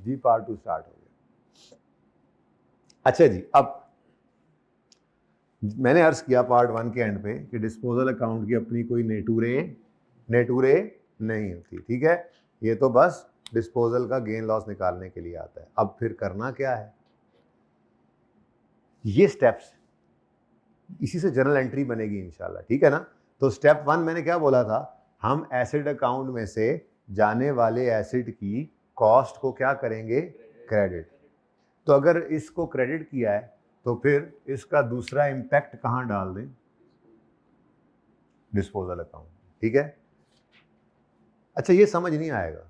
जी part 2 start हो गया। अच्छा जी, अब मैंने अर्ज किया पार्ट 1 के एंड पे कि डिस्पोजल अकाउंट की अपनी कोई नेटूरे नहीं होती, ठीक है। ये तो बस डिस्पोजल का गेन लॉस निकालने के लिए आता है। अब फिर करना क्या है, ये स्टेप्स, इसी से जर्नल एंट्री बनेगी इंशाल्लाह, ठीक है ना। तो स्टेप 1 मैंने क्या बोला था, हम एसिड अकाउंट में से जाने वाले एसिड की कॉस्ट को क्या करेंगे, क्रेडिट। तो अगर इसको क्रेडिट किया है तो फिर इसका दूसरा इंपैक्ट कहां डाल दें, डिस्पोजल अकाउंट, ठीक है। अच्छा, ये समझ नहीं आएगा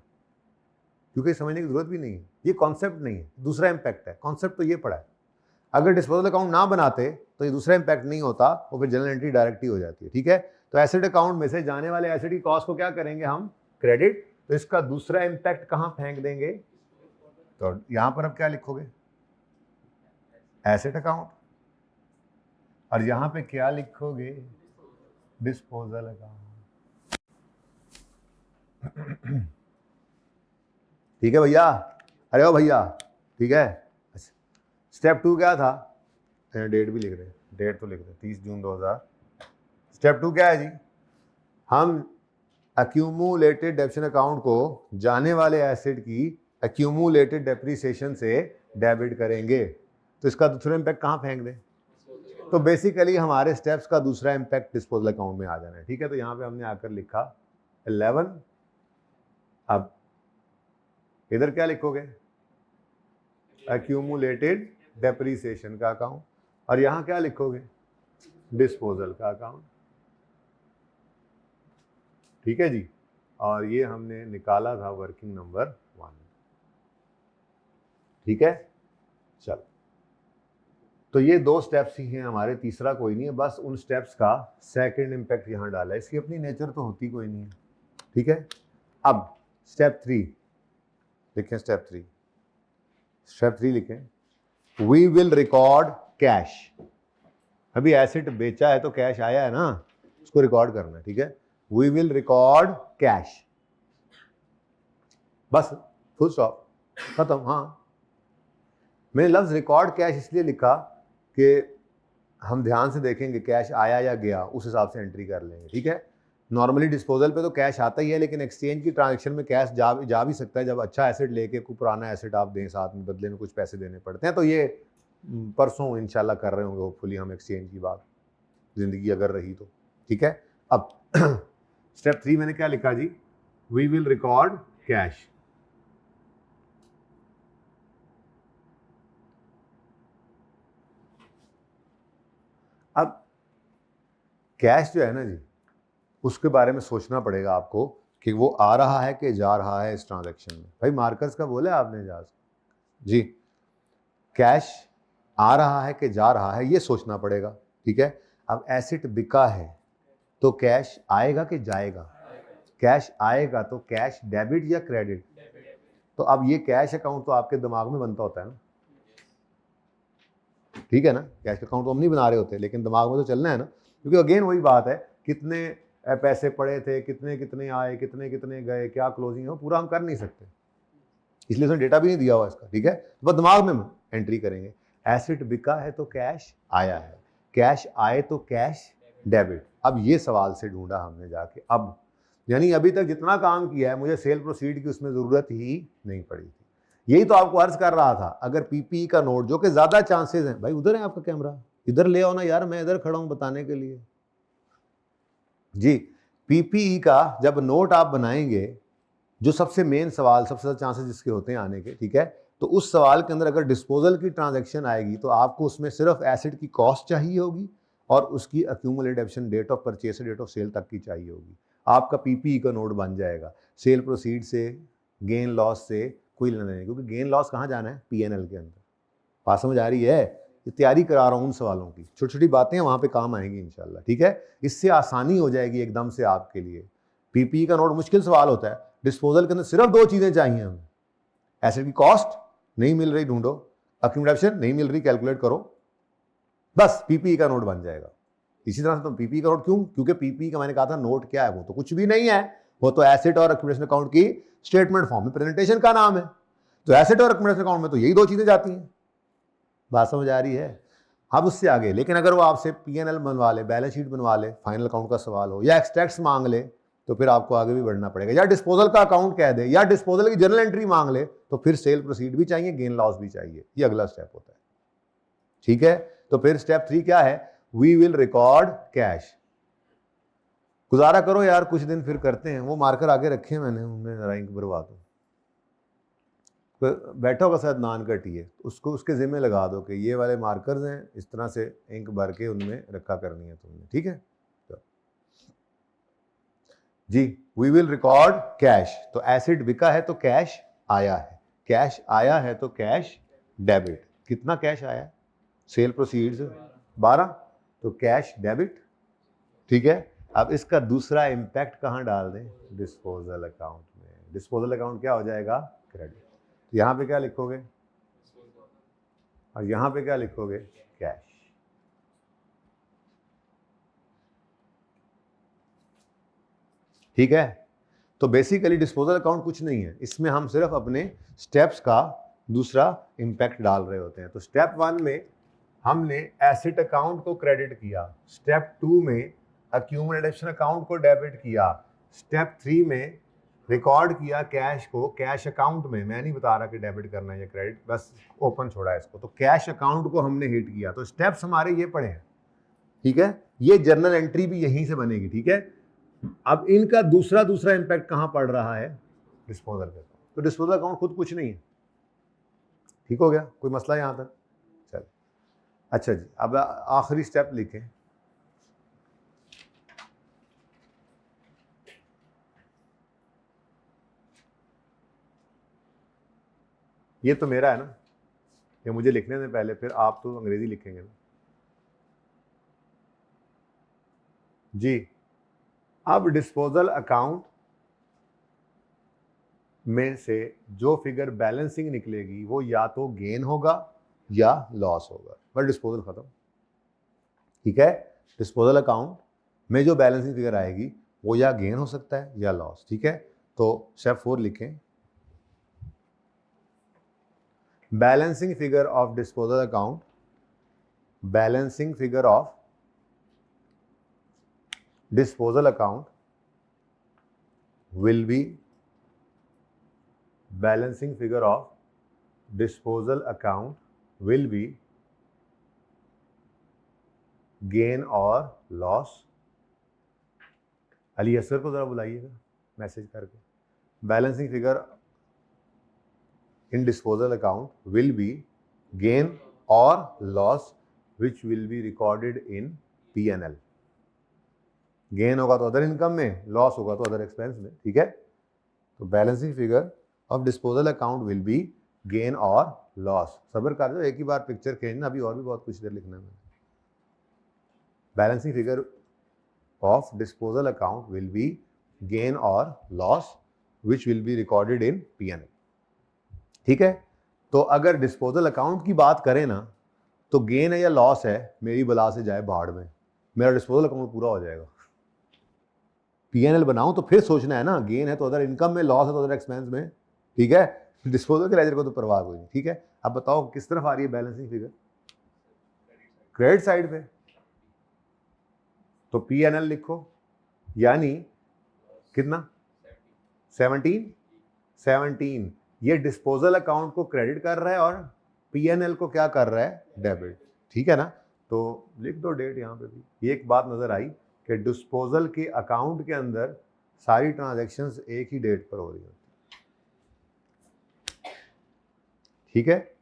क्योंकि समझने की जरूरत भी नहीं है, ये कॉन्सेप्ट नहीं है, दूसरा इंपैक्ट है। कॉन्सेप्ट तो ये पड़ा है, अगर डिस्पोजल अकाउंट ना बनाते तो ये दूसरा इंपैक्ट नहीं होता, वो फिर जनरल एंट्री डायरेक्ट ही हो जाती है, ठीक है। तो एसिड अकाउंट में से जाने वाले एसिड की कॉस्ट को क्या करेंगे हम, क्रेडिट। तो इसका दूसरा इंपैक्ट कहां फेंक देंगे, तो यहां पर अब क्या लिखोगे, एसिड अकाउंट, और यहां पे क्या लिखोगे, डिस्पोजल अकाउंट। ठीक है भैया, अरे ओ भैया, ठीक है। स्टेप 2 क्या था, डेट भी लिख रहे, डेट तो लिख रहे 30 जून 2000। स्टेप 2 क्या है जी, हम एक्यूमुलेटेड डेप्रिसिएशन अकाउंट को जाने वाले एसिड की एक्यूमुलेटेड डेप्रिसिएशन से डेबिट करेंगे। तो इसका दूसरा इंपैक्ट कहां फेंक दें, तो बेसिकली हमारे स्टेप्स का दूसरा इंपैक्ट डिस्पोजल अकाउंट में आ जाना है, ठीक है। तो यहां पे हमने आकर लिखा 11। अब इधर क्या लिखोगे, एक्यूमुलेटेड डेप्रिसिएशन का अकाउंट, और यहां क्या लिखोगे, डिस्पोजल का अकाउंट, ठीक है जी। और ये हमने निकाला था वर्किंग नंबर 1, ठीक है। चलो, तो ये 2 स्टेप्स ही हैं हमारे, तीसरा कोई नहीं है, बस उन स्टेप्स का सेकंड इंपैक्ट यहां डाला है, इसकी अपनी नेचर तो होती कोई नहीं है, ठीक है। अब स्टेप 3 लिखें, स्टेप 3 लिखें, वी विल रिकॉर्ड कैश। अभी एसिड बेचा है तो कैश आया है ना, उसको रिकॉर्ड करना है, ठीक है। वी विल रिकॉर्ड कैश, बस फुल स्टॉप, खत्म। हाँ, मैंने लफ्ज रिकॉर्ड कैश इसलिए लिखा कि हम ध्यान से देखेंगे कैश आया या गया, उस हिसाब से एंट्री कर लेंगे, ठीक है। नॉर्मली डिस्पोजल पे तो कैश आता ही है, लेकिन एक्सचेंज की ट्रांजैक्शन में कैश जा भी सकता है। जब अच्छा एसेट लेके कोई पुराना एसेट आप दें साथ में, बदले में कुछ पैसे देने पड़ते हैं। तो ये परसों इंशाल्लाह कर रहे होंगे होपफुली हम एक्सचेंज की बात, जिंदगी अगर रही तो, ठीक है। अब स्टेप 3 मैंने क्या लिखा जी, वी विल रिकॉर्ड कैश। अब कैश जो है ना जी, उसके बारे में सोचना पड़ेगा आपको कि वो आ रहा है कि जा रहा है इस ट्रांजैक्शन में। भाई मार्कर्स का बोला आपने जहाज जी, कैश आ रहा है कि जा रहा है, ये सोचना पड़ेगा, ठीक है। अब एसेट बिका है तो कैश आएगा कि जाएगा, कैश आएगा तो कैश डेबिट या क्रेडिट। तो अब ये कैश अकाउंट तो आपके दिमाग में बनता होता है ना, ठीक है ना। कैश अकाउंट तो हम नहीं बना रहे होते, लेकिन दिमाग में तो चलना है ना, क्योंकि अगेन वही बात है, कितने पैसे पड़े थे, कितने कितने आए, कितने कितने गए, क्या क्लोजिंग है, पूरा हम कर नहीं सकते, इसलिए उसने डेटा भी नहीं दिया हुआ इसका, ठीक है। तो बस दिमाग में एंट्री करेंगे, एसेट बिका है तो कैश आया है, कैश आए तो कैश डेबिट। अब ये सवाल से ढूंढा हमने जाके, अब यानी अभी तक जितना काम किया है मुझे सेल प्रोसीड की उसमें जरूरत ही नहीं पड़ी थी। यही तो आपको अर्ज कर रहा था, अगर पीपीई का नोट, जो कि ज्यादा चांसेस हैं, भाई उधर है आपका कैमरा, इधर ले आओ ना यार, मैं इधर खड़ा हूं बताने के लिए जी। पीपीई का जब नोट आप बनाएंगे, जो सबसे मेन सवाल, सबसे ज्यादा चांसेस जिसके होते हैं आने के, ठीक है, तो उस सवाल के अंदर अगर डिस्पोजल की ट्रांजैक्शन आएगी तो आपको उसमें सिर्फ एसिड की कॉस्ट चाहिए होगी और उसकी accumulated depreciation date of purchase से डेट ऑफ सेल तक की चाहिए होगी। आपका पीपीई का नोट बन जाएगा। सेल प्रोसीड से, गेन लॉस से कोई लेना नहीं, क्योंकि गेन लॉस कहाँ जाना है, पीएनएल के अंदर। बात समझ आ रही है, तैयारी करा रहा हूँ उन सवालों की, छोटी छोटी बातें वहां पे काम आएंगी इंशाल्लाह, ठीक है। इससे आसानी हो जाएगी एकदम से आपके लिए। पीपीई का नोट मुश्किल सवाल होता है, डिस्पोजल के अंदर सिर्फ 2 चीजें चाहिए हमें, एसेट की कॉस्ट नहीं मिल रही ढूंढो, एक्यूमुलेशन नहीं मिल रही कैलकुलेट करो, बस पीपीई का नोट बन जाएगा। इसी तरह से तो पीपीई का नोट क्यों, क्योंकि पीपीई का मैंने कहा था नोट क्या है, वो तो कुछ भी नहीं है, वो तो एसेट और एक्यूमुलेशन अकाउंट की स्टेटमेंट फॉर्म में प्रेजेंटेशन का नाम है। तो एसेट और एक्यूमुलेशन अकाउंट में तो यही दो चीजें जाती हैं। बात समझ आ रही है? अब उससे आगे, लेकिन अगर वो आपसे P&L बनवा ले, बैलेंस शीट बनवा ले, फाइनल अकाउंट का सवाल हो, या एक्सट्रैक्ट्स मांग ले, तो फिर आपको आगे भी बढ़ना पड़ेगा। या डिस्पोजल का अकाउंट कह दे, या डिस्पोजल की जर्नल एंट्री मांग ले, तो फिर सेल प्रोसीड भी चाहिए, गेन लॉस भी चाहिए। ये अगला स्टेप होता है। ठीक है, तो फिर स्टेप 3 क्या है? We will record cash. गुजारा करो यार, कुछ दिन फिर करते हैं। वो मार्कर आगे रखे हैं मैंने, उनमें जरा इंक भरवा दो। तो बैठा होगा शायद नान कटिए, उसको उसके जिम्मे लगा दो कि ये वाले मार्कर्स हैं, इस तरह से इंक भर के उनमें रखा करनी है तुमने। ठीक है जी। We will record cash. तो एसिड बिका है तो कैश आया है, कैश आया है तो कैश डेबिट। कितना कैश आया? सेल प्रोसीड्स 12, तो कैश डेबिट। ठीक है, अब इसका दूसरा इंपैक्ट कहां डाल दें? डिस्पोजल अकाउंट में। डिस्पोजल अकाउंट क्या हो जाएगा? क्रेडिट। तो यहां पे क्या लिखोगे और यहां पे क्या लिखोगे? कैश। ठीक है, तो बेसिकली डिस्पोजल अकाउंट कुछ नहीं है, इसमें हम सिर्फ अपने स्टेप्स का दूसरा इंपैक्ट डाल रहे होते हैं। तो स्टेप 1 में हमने एसेट अकाउंट को क्रेडिट किया, स्टेप 2 में एक्यूमुलेशन अकाउंट को डेबिट किया, स्टेप 3 में रिकॉर्ड किया कैश को कैश अकाउंट में। मैं नहीं बता रहा कि डेबिट करना है या क्रेडिट, बस ओपन छोड़ा है इसको। तो कैश अकाउंट को हमने हिट किया। तो स्टेप्स हमारे ये पड़े हैं। ठीक है, ये जर्नल एंट्री भी यहीं से बनेगी। ठीक है, अब इनका दूसरा इंपैक्ट कहां पड़ रहा है? डिस्पोजल के। तो डिस्पोजल अकाउंट खुद कुछ नहीं है। ठीक हो गया? कोई मसला यहां तक? चल अच्छा जी, अब आखिरी स्टेप लिखें। ये तो मेरा है ना, ये मुझे लिखने दें पहले, फिर आप तो अंग्रेजी लिखेंगे ना जी। अब डिस्पोजल अकाउंट में से जो फिगर बैलेंसिंग निकलेगी वो या तो गेन होगा या लॉस होगा, बट डिस्पोजल खत्म। ठीक है, डिस्पोजल अकाउंट में जो बैलेंसिंग फिगर आएगी वो या गेन हो सकता है या लॉस। ठीक है, तो स्टेप 4 लिखें। Balancing figure of disposal account, balancing figure of disposal account will be, balancing figure of disposal account will be gain और loss। अली असर को जरा बुलाइएगा मैसेज करके। Balancing figure in disposal account will be gain और loss which will be recorded in P&L। Gain होगा तो other income में, loss होगा तो अदर एक्सपेंस में। ठीक है, तो balancing figure of disposal account will be gain और लॉस। सब्र कर दो, एक ही बार पिक्चर खींचना, अभी और भी बहुत कुछ देर लिखना है। Balancing figure of disposal account will be gain और loss which will be recorded in P&L। ठीक है, तो अगर डिस्पोजल अकाउंट की बात करें ना, तो गेन है या लॉस है, मेरी बला से जाए बाढ़ में, मेरा डिस्पोजल अकाउंट पूरा हो जाएगा। P&L बनाऊं तो फिर सोचना है ना, गेन है तो अदर इनकम में, लॉस है तो अदर एक्सपेंस में। ठीक है, डिस्पोजल के लेजर को तो परवाह कोई नहीं। ठीक है, अब बताओ किस तरफ आ रही है बैलेंसिंग फिगर? क्रेडिट साइड पे। तो P&L लिखो, यानी कितना? 17। ये डिस्पोजल अकाउंट को क्रेडिट कर रहा है और P&L को क्या कर रहा है? डेबिट। ठीक है ना, तो लिख दो डेट यहाँ पे भी। एक बात नजर आई कि डिस्पोजल के अकाउंट के अंदर सारी ट्रांजैक्शंस एक ही डेट पर हो रही होती। ठीक है,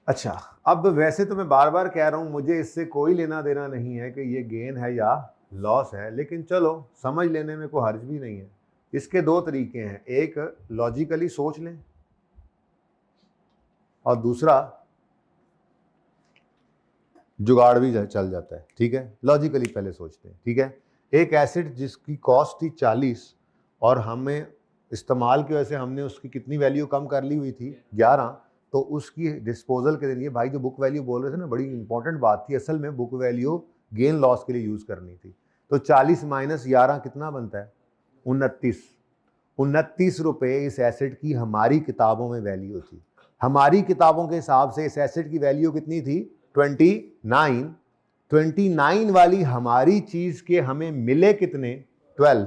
अच्छा, अब वैसे तो मैं बार बार कह रहा हूं मुझे इससे कोई लेना देना नहीं है कि ये गेन है या लॉस है, लेकिन चलो समझ लेने में कोई हर्ज भी नहीं है। इसके दो तरीके हैं, एक लॉजिकली सोच लें और दूसरा जुगाड़ भी चल जाता है। ठीक है, लॉजिकली पहले सोचते हैं। ठीक है, एक एसिड जिसकी कॉस्ट थी 40 और हमें इस्तेमाल की वजह से हमने उसकी कितनी वैल्यू कम कर ली हुई थी? 11। तो उसकी डिस्पोजल के लिए, भाई जो बुक वैल्यू बोल रहे थे ना, बड़ी इंपॉर्टेंट बात थी। असल में बुक वैल्यू गेन लॉस के लिए यूज करनी थी। तो 40 - 11 कितना बनता है? 29। 29 रुपये इस एसेट की हमारी किताबों में वैल्यू थी। हमारी किताबों के हिसाब से इस एसेट की वैल्यू कितनी थी? 29 वाली हमारी चीज के हमें मिले कितने? 12।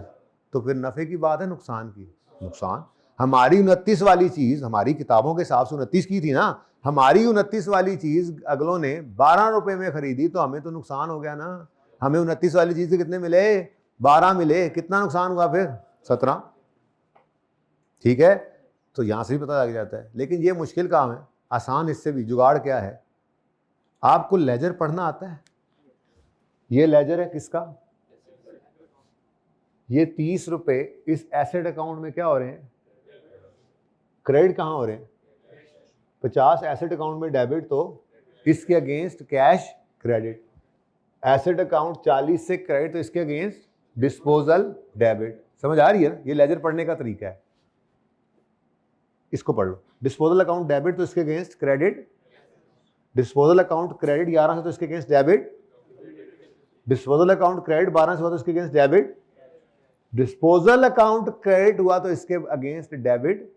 तो फिर नफे की बात है नुकसान की? नुकसान। हमारी 29 वाली चीज हमारी किताबों के हिसाब से 29 की थी ना, हमारी 29 वाली चीज अगलों ने 12 रुपए में खरीदी, तो हमें तो नुकसान हो गया ना। हमें 29 वाली चीज से कितने मिले? 12 मिले। कितना नुकसान हुआ फिर? 17। ठीक है, तो यहां से भी पता लग जाता है। लेकिन ये मुश्किल काम है, आसान इससे भी। जुगाड़ क्या है? आपको लेजर पढ़ना आता है? ये लेजर है किसका? ये 30 रुपए इस एसेट अकाउंट में क्या हो रहे हैं? क्रेडिट। कहां हो रहे हैं? 50 एसेट अकाउंट में डेबिट, तो इसके against cash credit. Asset account 40 से क्रेडिट, तो इसके अगेंस्ट डिस्पोजल डेबिट। समझ आ रही है? ये लेजर पढ़ने का तरीका है। इसको पढ़ लो। डिस्पोजल अकाउंट डेबिट, तो इसके against credit. Disposal account credit 11 से, तो इसके against debit. Disposal account credit 12 से हुआ, तो इसके against debit. Disposal account credit हुआ तो इसके अगेंस्ट डेबिट।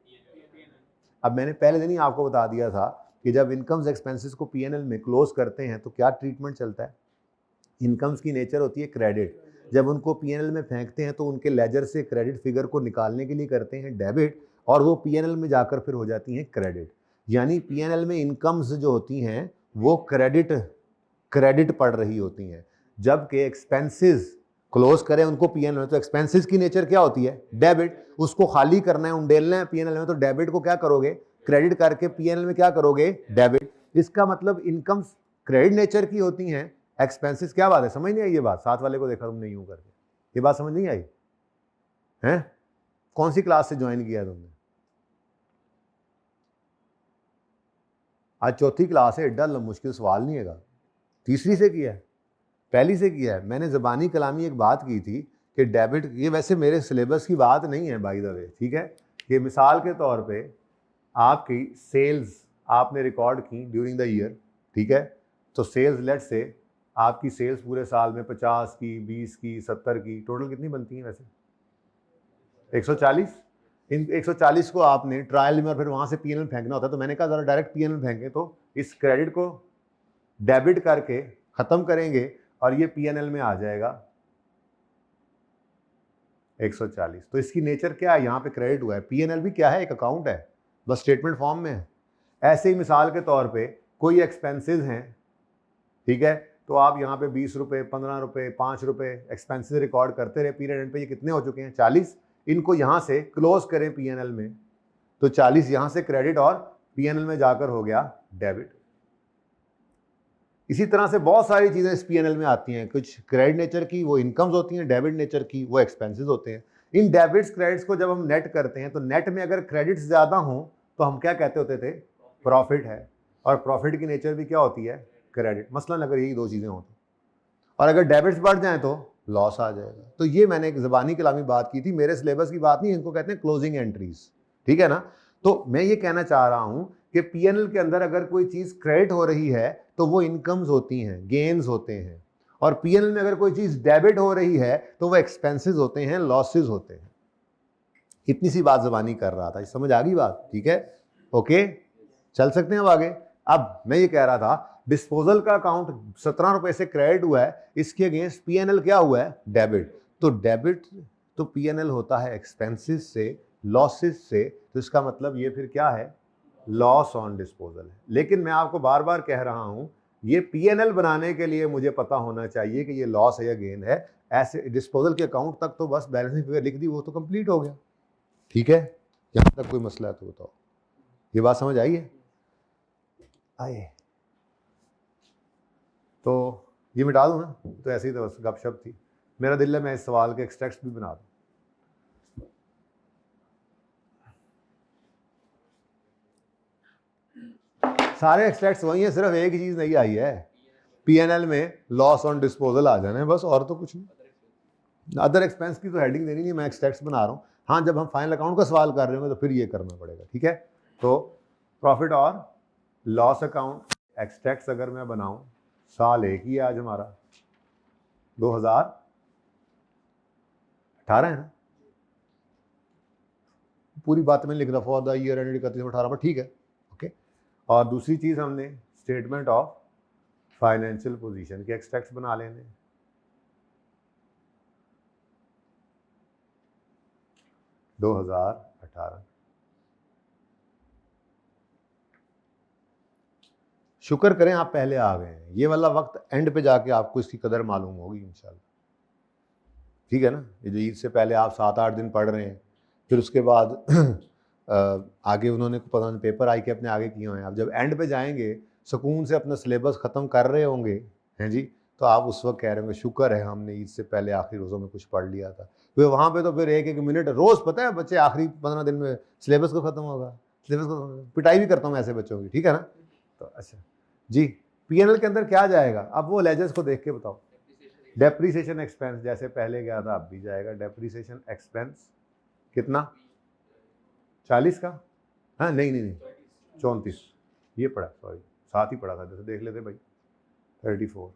अब मैंने पहले दिन ही आपको बता दिया था कि जब इनकम्स एक्सपेंसेस को पीएनएल में क्लोज करते हैं तो क्या ट्रीटमेंट चलता है? इनकम्स की नेचर होती है क्रेडिट। जब उनको पीएनएल में फेंकते हैं तो उनके लेजर से क्रेडिट फिगर को निकालने के लिए करते हैं डेबिट, और वो पीएनएल में जाकर फिर हो जाती हैं क्रेडिट। यानी पीएनएल में इनकम्स जो होती हैं वो क्रेडिट पड़ रही होती हैं, जबकि एक्सपेंसेस क्लोज करें उनको पीएनएल में तो एक्सपेंसेस की नेचर क्या होती है? डेबिट। उसको खाली करना है, उंडेलना है पीएनएल में, तो डेबिट को क्या करोगे? क्रेडिट करके पीएनएल में क्या करोगे? डेबिट। इसका मतलब इनकम्स क्रेडिट नेचर की होती हैं, एक्सपेंसेस। क्या बात है? समझ नहीं आई ये बात? साथ वाले को देखा तुमने यूं करके, ये बात समझ नहीं आई है? कौन सी क्लास से ज्वाइन किया तुमने? आज चौथी क्लास है, एड्डा मुश्किल सवाल नहीं है। तीसरी से किया है? पहली से किया है? मैंने ज़बानी कलामी एक बात की थी कि डेबिट, ये वैसे मेरे सिलेबस की बात नहीं है बाय द वे, ठीक है। कि मिसाल के तौर पे आपकी सेल्स आपने रिकॉर्ड की ड्यूरिंग द ईयर, ठीक है। तो सेल्स लेट से आपकी सेल्स पूरे साल में 50 की, 20 की, 70 की, टोटल कितनी बनती हैं वैसे? 140। इन 140 को आपने ट्रायल में और फिर वहाँ से पीएनएल फेंकना होता है, तो मैंने कहा ज़रा डायरेक्ट पीएनएल फेंकें, तो इस क्रेडिट को डेबिट करके ख़त्म करेंगे और ये पीएनएल में आ जाएगा 140। तो इसकी नेचर क्या है? यहाँ पे क्रेडिट हुआ है। पीएनएल भी क्या है? एक अकाउंट है, बस स्टेटमेंट फॉर्म में है। ऐसे ही मिसाल के तौर पे कोई एक्सपेंसेस हैं, ठीक है, तो आप यहाँ पे 20 रुपये, 15 रुपये, 5 रुपये एक्सपेंसेस रिकॉर्ड करते रहे पीरियड एंड पे। ये कितने हो चुके हैं? 40। इनको यहाँ से क्लोज करें पीएनएल में, तो 40 यहाँ से क्रेडिट और पीएनएल में जाकर हो गया डेबिट। इसी तरह से बहुत सारी चीज़ें इस पीएनएल में आती हैं। कुछ क्रेडिट नेचर की वो इनकम्स होती हैं, डेबिट नेचर की वो एक्सपेंसेस होते हैं। इन डेबिट्स क्रेडिट्स को जब हम नेट करते हैं तो नेट में अगर क्रेडिट्स ज़्यादा हों तो हम क्या कहते होते थे? प्रॉफिट है। और प्रॉफिट की नेचर भी क्या होती है? क्रेडिट। मसलन अगर यही दो चीज़ें हों तो, और अगर डेबिट्स बढ़ जाएँ तो लॉस आ जाएगा। तो ये मैंने एक ज़बानी कलामी बात की थी, मेरे सिलेबस की बात नहीं, इनको कहते हैं क्लोजिंग एंट्रीज, ठीक है ना। तो मैं ये कहना चाह रहा हूँ कि पीएनएल के अंदर अगर कोई चीज़ क्रेडिट हो रही है तो वो इनकम्स होती हैं, गेन्स होते हैं, और पीएनएल में अगर कोई चीज़ डेबिट हो रही है तो वो एक्सपेंसेस होते हैं, लॉसेस होते हैं। इतनी सी बात ज़बानी कर रहा था, समझ आ गई बात? ठीक है, ओके, चल सकते हैं अब आगे। अब मैं ये कह रहा था डिस्पोजल का अकाउंट 17 रुपए से क्रेडिट हुआ है, इसके अगेंस्ट पीएनएल क्या हुआ है? डेबिट। तो डेबिट तो पीएनएल होता है एक्सपेंसेस से, लॉसेस से, तो इसका मतलब ये फिर क्या है? लॉस ऑन डिस्पोजल है। लेकिन मैं आपको बार बार कह रहा हूं, ये पीएनएल बनाने के लिए मुझे पता होना चाहिए कि ये लॉस है या गेन है। ऐसे डिस्पोजल के अकाउंट तक तो बस बैलेंसिंग फिगर लिख दी, वो तो कंप्लीट हो गया, ठीक है। यहां तक कोई मसला है तो बताओ। ये बात समझ आई है? आए तो ये मिटा दूं ना, तो ऐसे ही तो बस गपशप थी। मेरा दिल है मैं इस सवाल के एक्सट्रैक्ट्स भी बना दूं। सारे एक्सट्रैक्ट्स वही है, सिर्फ एक चीज नहीं आई है, पीएनएल में लॉस ऑन डिस्पोजल आ जाना है बस, और तो कुछ नहीं। अदर एक्सपेंस की तो हेडिंग देनी नहीं, मैं एक्सट्रैक्ट्स बना रहा हूँ। हाँ, जब हम फाइनल अकाउंट का सवाल कर रहे होंगे तो फिर ये करना पड़ेगा, ठीक है। तो प्रॉफिट और लॉस अकाउंट एक्सट्रैक्ट्स अगर मैं बनाऊं, साल एक ही है आज हमारा, 2018 है ना। पूरी बात में लिख रहा फॉर द ईयर एंडेड 31/18 पर, ठीक है, ओके। और दूसरी चीज़ हमने स्टेटमेंट ऑफ फाइनेंशियल पोजीशन के एक्सट्रैक्ट्स बना लेने। दो 2018 शुक्र करें आप पहले आ गए हैं, ये वाला वक्त एंड पे जाके आपको इसकी कदर मालूम होगी इंशाल्लाह, ठीक है ना। ये जो ईद से पहले आप 7-8 दिन पढ़ रहे हैं, फिर उसके बाद आगे उन्होंने पता नहीं पेपर आई के अपने आगे किए हुए हैं, आप जब एंड पे जाएंगे सुकून से अपना सिलेबस ख़त्म कर रहे होंगे, हैं जी, तो आप उस वक्त कह रहे होंगे शुक्र है हमने ईद से पहले आखिरी रोज़ों में कुछ पढ़ लिया था। तो वहाँ पे तो फिर एक मिनट रोज़, पता है बच्चे आखिरी 15 दिन में सिलेबस को ख़त्म होगा, सिलेबस को पिटाई भी करता हूँ ऐसे बच्चों की, ठीक है ना। तो अच्छा जी, पीएनएल के अंदर क्या जाएगा, अब वो लेजर्स को देख के बताओ। डेप्रीसिएशन एक्सपेंस जैसे पहले गया था अब भी जाएगा। डेप्रीसिएशन एक्सपेंस कितना, 40 का, हाँ नहीं 34, ये पढ़ा, सॉरी साथ ही पढ़ा था, जैसे देख लेते भाई 34,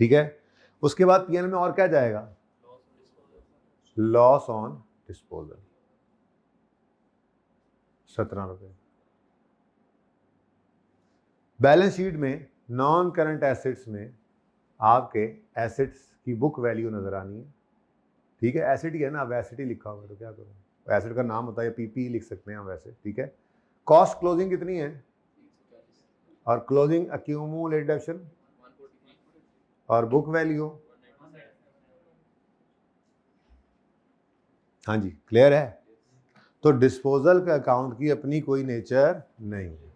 ठीक है। उसके बाद पीएनएल में और क्या जाएगा, लॉस ऑन डिस्पोजल 17 रुपये। बैलेंस शीट में नॉन करंट एसेट्स में आपके एसेट्स की बुक वैल्यू नजर आनी है, ठीक है। एसेट ही है ना, अब एसेट ही लिखा होगा तो क्या करूँ, एसेट का नाम होता है, पीपी लिख सकते हैं हम वैसे, ठीक है। कॉस्ट क्लोजिंग कितनी है, और क्लोजिंग एक्यूमुलेटेड एक्शन और बुक वैल्यू, हाँ जी क्लियर है। तो डिस्पोजल के अकाउंट की अपनी कोई नेचर नहीं है,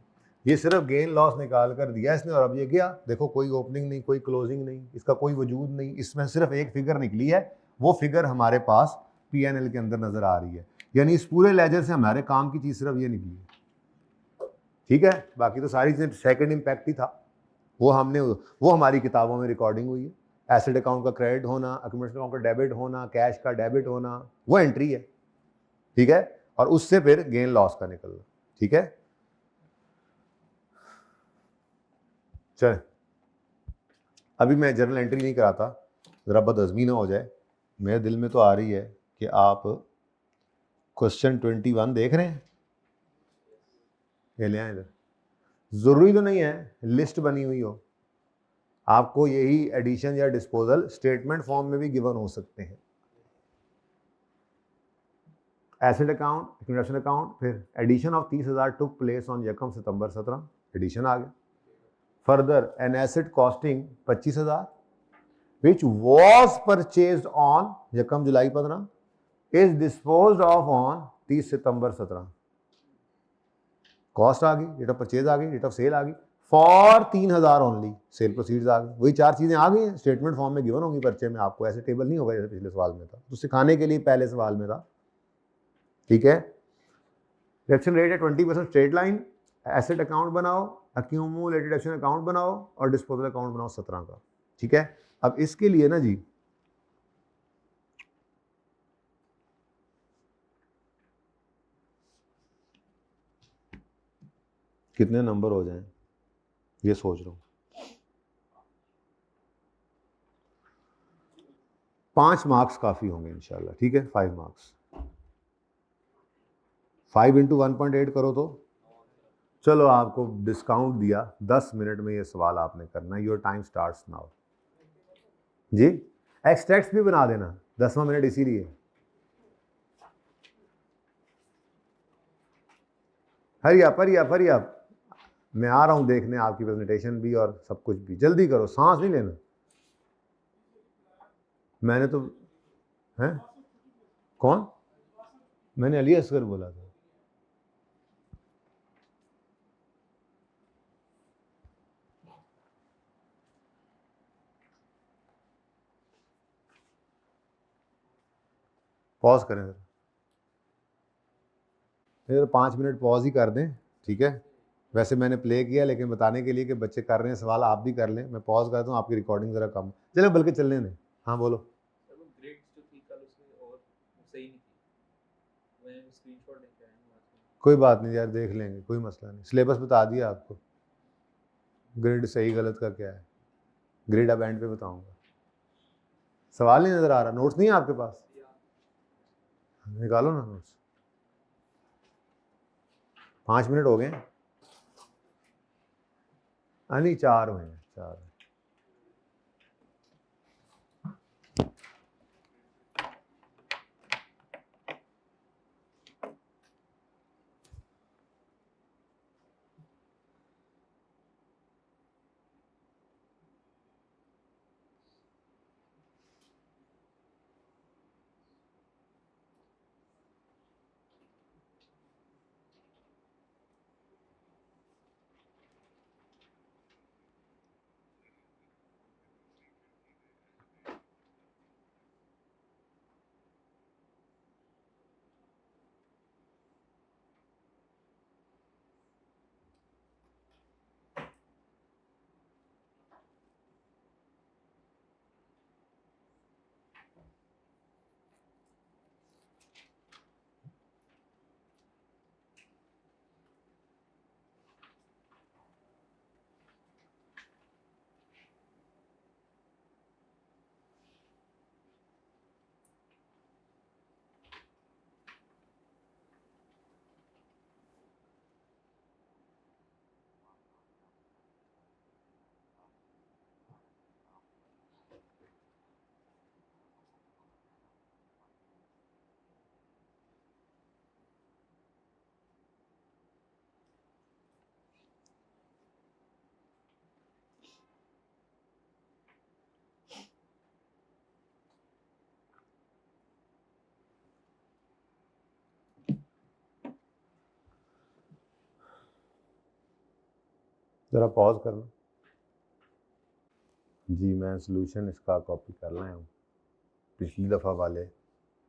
ये सिर्फ गेन लॉस निकाल कर दिया इसने, और अब ये गया, देखो कोई ओपनिंग नहीं, कोई क्लोजिंग नहीं, इसका कोई वजूद नहीं, इसमें सिर्फ एक फिगर निकली है, वो फिगर हमारे पास पीएनएल के अंदर नजर आ रही है, यानी इस पूरे लेजर से हमारे काम की चीज सिर्फ ये निकली है, ठीक है। बाकी तो सारी चीजें सेकंड इम्पैक्ट ही था, वो हमारी किताबों में रिकॉर्डिंग हुई है। एसेट अकाउंट का क्रेडिट होना, अक्यूमुलेशन अकाउंट का डेबिट होना, कैश का डेबिट होना, वो एंट्री है, ठीक है, और उससे फिर गेन लॉस का निकलना, ठीक है। चल अभी मैं जर्नल एंट्री नहीं कराता, ज़रा बदअज़मी ना हो जाए, मेरे दिल में तो आ रही है कि आप क्वेश्चन 21 देख रहे हैं, ये ले आए इधर। ज़रूरी तो नहीं है लिस्ट बनी हुई हो, आपको यही एडिशन या डिस्पोजल स्टेटमेंट फॉर्म में भी गिवन हो सकते हैं। एसेट अकाउंट, एक्यूमुलेशन अकाउंट, फिर addition of 30,000 took place on यकम सितंबर 17, एडिशन आ गया। Further an asset costing 25,000 which was purchased on यकम जुलाई 15 is disposed of on 30 सितंबर 17, कॉस्ट आ गई, डेट ऑफ परचेज आ गई, डेट ऑफ सेल आ गई, फॉर 3,000 ओनली, सेल प्रोसीड्स आ गई, वही 4 चीजें आ गई हैं, स्टेटमेंट फॉर्म में गिवन होंगी पर्चे में, आपको ऐसे टेबल नहीं होगा जैसे पिछले सवाल में था, तो सिखाने के लिए पहले सवाल में था, ठीक है। रिडक्शन रेट है 20% स्ट्रेट लाइन, एसेट अकाउंट बनाओ, एक्यूमुलेटेड एक्शन अकाउंट बनाओ, और डिस्पोजल अकाउंट बनाओ 17 का, ठीक है। अब इसके लिए ना जी कितने नंबर हो जाएं ये सोच रहा हूं, 5 मार्क्स काफी होंगे इंशाल्लाह, ठीक है। 5 मार्क्स, 5 इंटू 1.8 करो तो, चलो आपको डिस्काउंट दिया, 10 मिनट में ये सवाल आपने करना है, योर टाइम स्टार्ट्स नाउ जी। एक्सट्रैक्ट्स भी बना देना, 10वां मिनट इसीलिए। हरी अप, मैं आ रहा हूं देखने आपकी प्रेजेंटेशन भी और सब कुछ भी, जल्दी करो, सांस नहीं लेना। मैंने तो, हैं कौन, मैंने अली असगर बोला था, पॉज करें सर, 5 मिनट पॉज ही कर दें, ठीक है। वैसे मैंने प्ले किया, लेकिन बताने के लिए कि बच्चे कर रहे हैं सवाल, आप भी कर लें, मैं पॉज करता हूँ, आपकी रिकॉर्डिंग ज़रा कम चलो, बल्कि चलने दें। हाँ बोलो। कोई बात नहीं यार, देख लेंगे, कोई मसला नहीं, सिलेबस बता दिया आपको, ग्रेड सही गलत का क्या है, ग्रेड अब एंड पे बताऊंगा। सवाल नहीं नज़र आ रहा, नोट्स नहीं है आपके पास, निकालो ना नोट्स। 5 मिनट हो गए हैं? नहीं 4 हुए हैं, 4। ज़रा पॉज करना जी। मैं सॉल्यूशन इसका कॉपी कर लाया हूँ पिछली दफ़ा वाले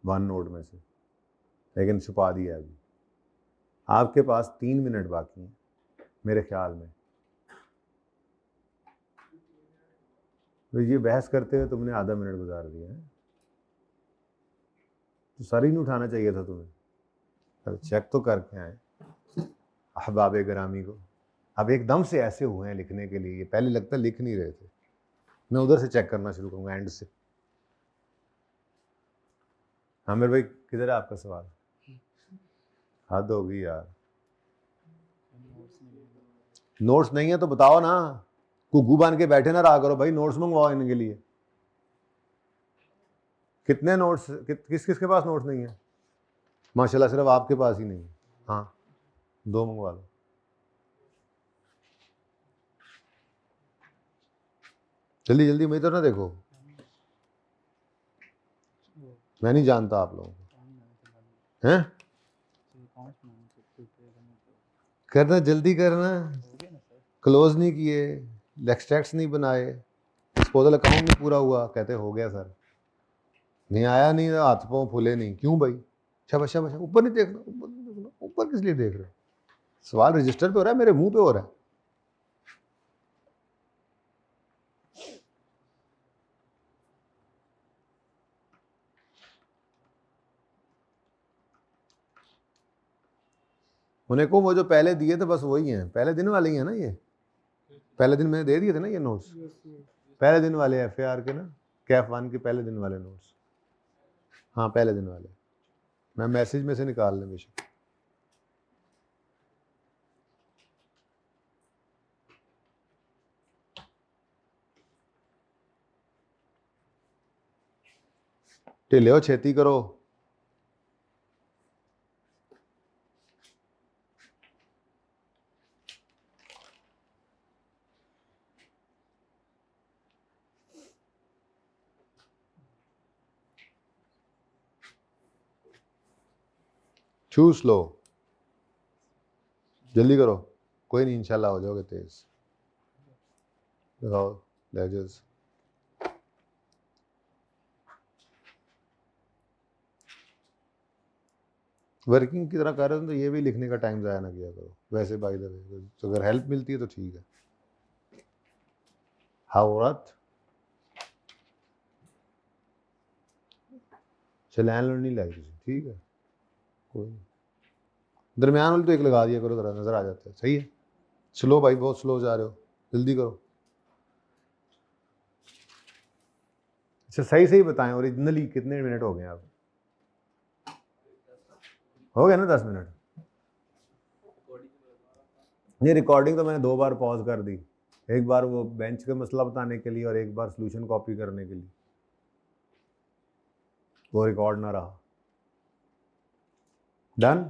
वन नोट में से, लेकिन छुपा दिया अभी। आपके पास 3 मिनट बाकी हैं मेरे ख्याल में। तो ये बहस करते हुए तुमने आधा मिनट गुजार दिया है, तो सर ही नहीं उठाना चाहिए था तुम्हें। अब चेक तो करके आए अहबाब ग्रामी को। अब एकदम से ऐसे हुए हैं लिखने के लिए, पहले लगता लिख नहीं रहे थे। मैं उधर से चेक करना शुरू करूँगा, एंड से। हाँ मेरे भाई, किधर है आपका सवाल? हद होगी यार। नोट्स नहीं है तो बताओ ना, घुग्गू बन के बैठे ना रहा करो भाई। नोट्स मंगवाओ इनके लिए। कितने नोट्स, किस किस के पास नोट्स नहीं है? माशाल्लाह सिर्फ आपके पास ही नहीं है। हाँ 2 मंगवा लो। जल्दी जल्दी, मैं तो ना देखो, मैं नहीं जानता आप लोगों को हैं। करना जल्दी करना, क्लोज नहीं किए, एक्सट्रैक्ट्स नहीं बनाए, डिस्पोजल अकाउंट नहीं पूरा हुआ, कहते हो गया सर। नहीं आया, नहीं हाथ पाँव फूले नहीं, क्यों भाई? शाबाश शाबाश, ऊपर नहीं देखना, ऊपर नहीं देखना। ऊपर किस लिए देख रहे हो? सवाल रजिस्टर पे हो रहा है, मेरे मुंह पे हो रहा है। उन्हें को वो जो पहले दिए थे बस वही हैं, पहले दिन वाले ही हैं ना ये। पहले दिन मैंने दे दिए थे ना ये नोट्स, पहले दिन वाले FAR के ना, कैफ 1 के पहले दिन वाले नोट्स। हाँ पहले दिन वाले, मैं मैसेज में से निकाल लें बेशक। ढिले छेती करो। टू स्लो, जल्दी करो। कोई नहीं, इंशाल्लाह हो जाओगे तेज। लगाओ लेजर्स। वर्किंग की तरह कर रहे हो तो ये भी लिखने का टाइम ज़ाया ना किया करो। वैसे बाय द वे तो अगर हेल्प मिलती है तो ठीक है। हावरत चलैन नहीं लगी थी, ठीक है कोई नहीं। दरमियान वाली तो एक लगा दिया करो, ज़रा नज़र आ जाता है। सही है। स्लो भाई, बहुत स्लो जा रहे हो, जल्दी करो। अच्छा सही सही बताएं, ओरिजिनली कितने मिनट हो गए? आप हो गए ना 10 मिनट? ये रिकॉर्डिंग तो मैंने 2 बार पॉज कर दी, एक बार वो बेंच का मसला बताने के लिए और एक बार सोल्यूशन कॉपी करने के लिए, वो रिकॉर्ड ना रहा। डन।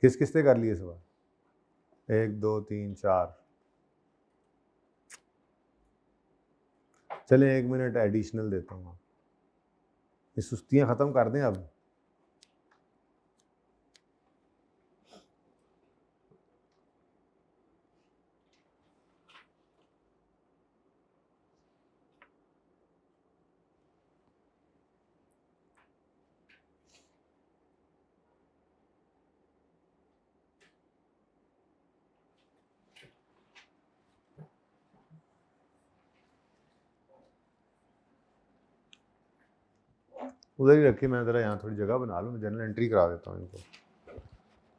किस किस से कर लिए सवाल? 1 2 3 4। चलें 1 मिनट एडिशनल देता हूँ, ये सुस्तियाँ ख़त्म कर दें अब। उधर ही रखिए, मैं ज़रा यहाँ थोड़ी जगह बना लूँ, जनरल एंट्री करा देता हूँ इनको,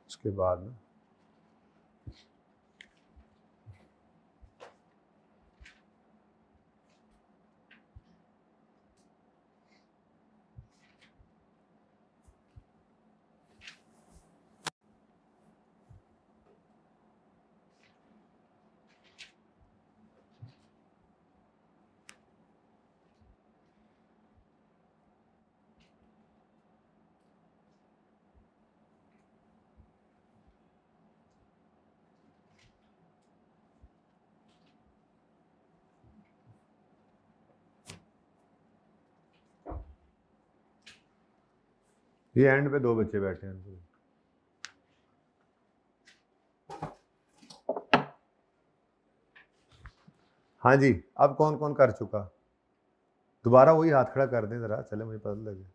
उसके बाद ना। ये एंड पे 2 बच्चे बैठे हैं। हाँ जी, अब कौन कौन कर चुका? दोबारा वही हाथ खड़ा कर दें ज़रा, चले मुझे पता लगे।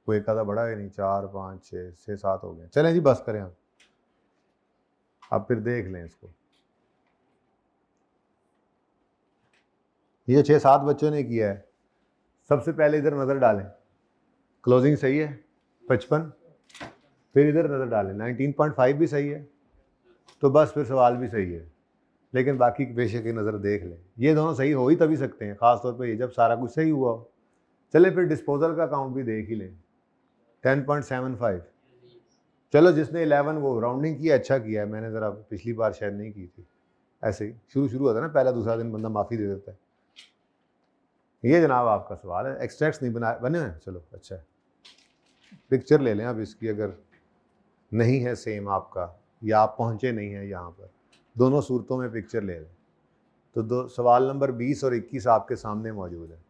कोई एक आधा बड़ा है नहीं, 4 5 6 7 हो गए। चलें जी बस करें अब फिर देख लें इसको। ये 6 7 बच्चों ने किया है। सबसे पहले इधर नज़र डालें, क्लोजिंग सही है 55, फिर इधर नज़र डालें 19.5 भी सही है, तो बस फिर सवाल भी सही है। लेकिन बाकी पेशे की नज़र देख लें, ये दोनों सही हो ही तभी सकते हैं, ख़ासतौर पर ये जब सारा कुछ सही हुआ हो। चले फिर डिस्पोजल का अकाउंट भी देख ही लें, 10.75। चलो जिसने 11 वो राउंडिंग किया, अच्छा किया है। मैंने ज़रा पिछली बार शायद नहीं की थी, ऐसे ही शुरू होता है ना, पहला दूसरा दिन बंदा माफ़ी दे देता है। ये जनाब आपका सवाल है, एक्सट्रैक्ट्स नहीं बने हैं, चलो अच्छा है। पिक्चर ले लें अब इसकी, अगर नहीं है सेम आपका या आप पहुँचे नहीं हैं यहाँ पर, दोनों सूरतों में पिक्चर ले लें। तो सवाल नंबर 20 और 21 आपके सामने मौजूद है।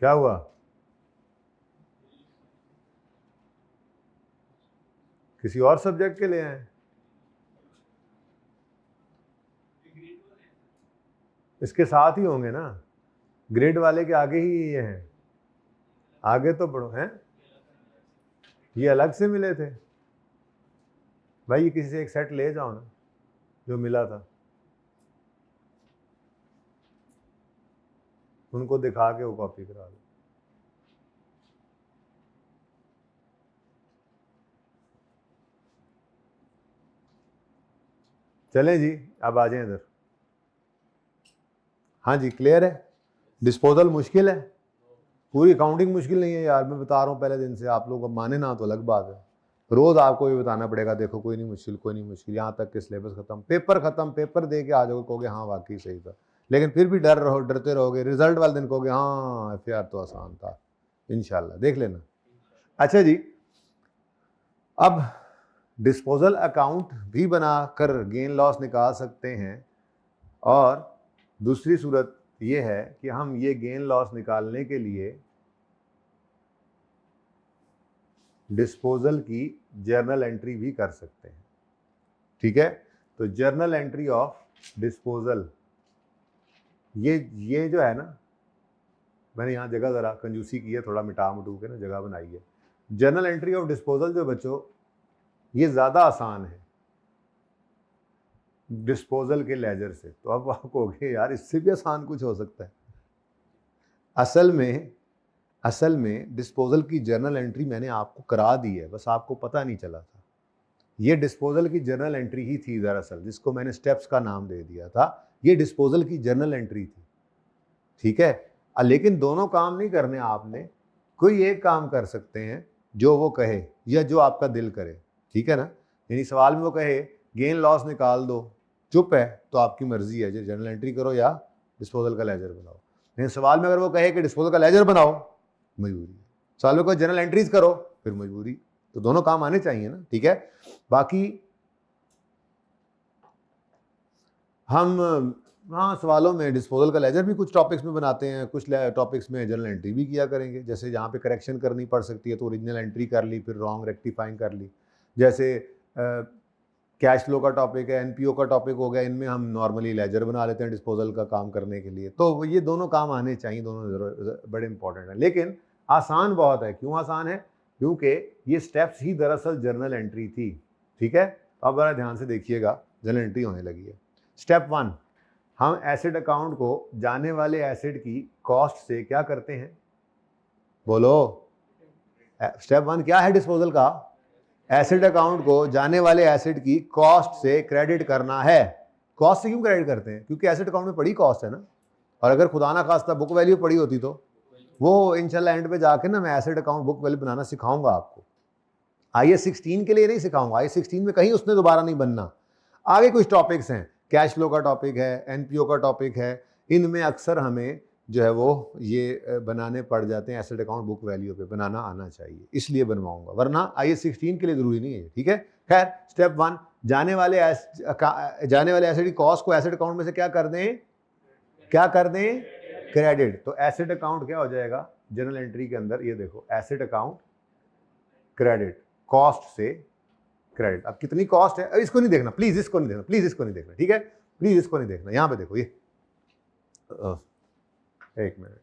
क्या हुआ? किसी और सब्जेक्ट के लिए हैं? इसके साथ ही होंगे ना, ग्रेड वाले के आगे ही ये हैं, आगे तो बढ़ो हैं, ये अलग से मिले थे भाई। ये किसी से एक सेट ले जाओ ना जो मिला था, उनको दिखा के वो कॉपी करा लो। चलें जी, अब आ जाएं इधर। हाँ जी, क्लियर है। डिस्पोजल मुश्किल है, पूरी अकाउंटिंग मुश्किल नहीं है यार, मैं बता रहा हूँ पहले दिन से। आप लोग माने ना तो अलग बात है, रोज़ आपको भी बताना पड़ेगा, देखो कोई नहीं मुश्किल, कोई नहीं मुश्किल, यहाँ तक कि सिलेबस खत्म, पेपर खत्म, पेपर दे के आ जाओगे, कहोगे हाँ वाकई सही था। लेकिन फिर भी डरते रहोगे, रिजल्ट वाले दिन कहोगे हाँ FAR तो आसान था। इंशाल्लाह देख लेना। अच्छा जी, अब डिस्पोजल अकाउंट भी बनाकर गेन लॉस निकाल सकते हैं, और दूसरी सूरत ये है कि हम ये गेन लॉस निकालने के लिए डिस्पोजल की जर्नल एंट्री भी कर सकते हैं। ठीक है, तो जर्नल एंट्री ऑफ डिस्पोजल, ये जो है ना, मैंने यहाँ जगह ज़रा कंजूसी की है, थोड़ा मिटा मुटू के ना जगह बनाई है। जर्नल एंट्री ऑफ डिस्पोजल जो बच्चों, ये ज़्यादा आसान है डिस्पोजल के लेजर से। तो अब आप कहोगे यार इससे भी आसान कुछ हो सकता है। असल में डिस्पोजल की जर्नल एंट्री मैंने आपको करा दी है, बस आपको पता नहीं चला था। ये डिस्पोजल की जर्नल एंट्री ही थी दरअसल, जिसको मैंने स्टेप्स का नाम दे दिया था। ये डिस्पोजल की जर्नल एंट्री थी, ठीक है। लेकिन दोनों काम नहीं करने आपने, कोई एक काम कर सकते हैं जो वो कहे या जो आपका दिल करे, ठीक है ना। यानी सवाल में वो कहे गेन लॉस निकाल दो, चुप है तो आपकी मर्जी है, जो जर्नल एंट्री करो या डिस्पोजल का लेजर बनाओ। लेकिन सवाल में अगर वो कहे कि डिस्पोजल का लेजर बनाओ, मजबूरी है। सवाल में कोई जर्नल एंट्रीज करो, फिर मजबूरी। तो दोनों काम आने चाहिए ना, ठीक है। बाकी हम हाँ सवालों में डिस्पोजल का लेजर भी कुछ टॉपिक्स में बनाते हैं, कुछ टॉपिक्स में जर्नल एंट्री भी किया करेंगे। जैसे जहाँ पे करेक्शन करनी पड़ सकती है तो ओरिजिनल एंट्री कर ली, फिर रॉन्ग रेक्टिफाइंग कर ली। जैसे कैश फ्लो का टॉपिक है, एनपीओ का टॉपिक हो गया, इनमें हम नॉर्मली लेजर बना लेते हैं डिस्पोजल का काम करने के लिए। तो ये दोनों काम आने चाहिए, दोनों बड़े इंपॉर्टेंट हैं। लेकिन आसान बहुत है। क्यों आसान है? क्योंकि ये स्टेप्स ही दरअसल जर्नल एंट्री थी, ठीक है। अब बड़ा ध्यान से देखिएगा, जर्नल एंट्री होने लगी है। स्टेप 1, हम एसेट अकाउंट को जाने वाले एसेट की कॉस्ट से क्या करते हैं? बोलो। स्टेप 1 क्या है डिस्पोजल का? एसेट अकाउंट को जाने वाले एसेट की कॉस्ट से क्रेडिट करना है। कॉस्ट से क्यों क्रेडिट करते हैं? क्योंकि एसेट अकाउंट में पड़ी कॉस्ट है ना। और अगर खुदा ना खास्ता बुक वैल्यू पड़ी होती तो वो इंशाल्लाह एंड पे जाके ना मैं एसेट अकाउंट बुक वैल्यू बनाना सिखाऊंगा आपको। IAS 16 के लिए नहीं सिखाऊंगा, IAS 16 में कहीं उसने दोबारा नहीं बनना। आगे कुछ टॉपिक्स हैं, कैश फ्लो का टॉपिक है, एनपीओ का टॉपिक है, इनमें अक्सर हमें जो है वो ये बनाने पड़ जाते हैं। एसेट अकाउंट बुक वैल्यू पे बनाना आना चाहिए, इसलिए बनवाऊंगा, वरना IAS 16 के लिए जरूरी नहीं है, ठीक है। खैर, स्टेप 1, जाने वाले एसेट की कॉस्ट को एसेट अकाउंट में से क्या कर दें? क्रेडिट। तो एसेट अकाउंट क्या हो जाएगा जनरल एंट्री के अंदर? ये देखो, एसेट अकाउंट क्रेडिट, कॉस्ट से क्रेडिट। अब कितनी कॉस्ट है, अब इसको नहीं देखना प्लीज, इसको नहीं देखना प्लीज, इसको नहीं देखना, ठीक है। प्लीज इसको नहीं देखना। यहां पे देखो, ये एक मिनट,